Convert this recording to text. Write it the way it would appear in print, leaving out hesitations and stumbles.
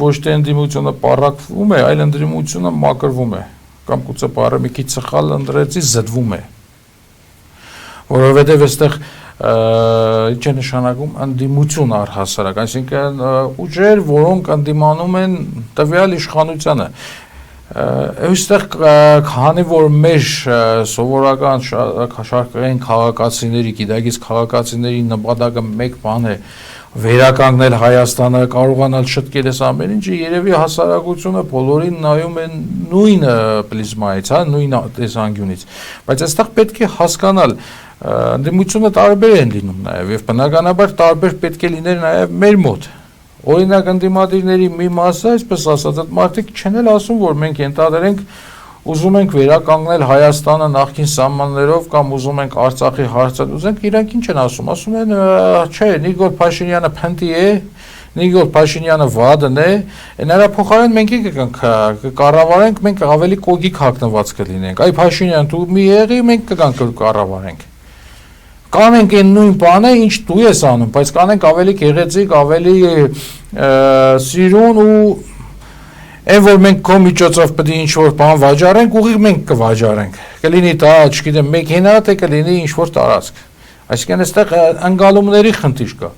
ոչ թե ընդդիմությունը պառակվում է, այլ ընդդիմությունը մակրվում է, կամ գուցե բառը մի քիչ սխալ ընտրեցի, զդվում է, որովհետև այստեղ ինչ է նշանակում ընդդիմություն առհասարակ, այսինքն ուժեր, որոնք ընդդիմանում են տվյալ իշխանությանը։ Այստեղ քանի որ մեր սովորական շարքային քաղաքացիների, գիտակից քաղաքացիների նպատակը մեկ բան է, վերականգնել Հայաստանը, կարողանալ շտկել այս ամեն ինչը, երևի հասարակությունը բոլորին նայում են նույն պրիզմայից, նույն տեսանկյունից, բայց այստեղ պետք է հասկանալ, ընդդիմությունը տարբեր են լինում նաև եւ բնականաբար տարբեր պետք է լիներ նաև մեր մոտ։ Օրինակ ընդդիմադիրների մի մասը, այսպես ասած, այդ մարդիկ չեն էլ ասում, որ մենք ենթադրենք ուզում ենք վերականգնել Հայաստանը նախկին սահմաններով կամ ուզում ենք Արցախի հարցը, ուզենք իրանք ինչ են ասում են, չէ, Նիկոլ Փաշինյանը փնտի է, Նիկոլ Փաշինյանը վադն է, նրա փոխարեն մենք կկառավարենք, մենք ավելի կոգիկ հագնված կլինենք։ Այ Փաշինյան դու մի եղի, մենք կկառավարենք։ Կանենք այն նույն բանը, ինչ դու ես անում, բայց կանենք ավելի գեղեցիկ, ավելի սիրուն ու այն որ մենք քո միջոցով պետք է ինչ-որ բան վաճառենք, ուղիղ մենք կվաճառենք։ Կլինի դա, չգիտեմ, մեքենա, թե կլինի ինչ-որ տարածք։ Այսինքն այստեղ ընկալումների խնդիր կա։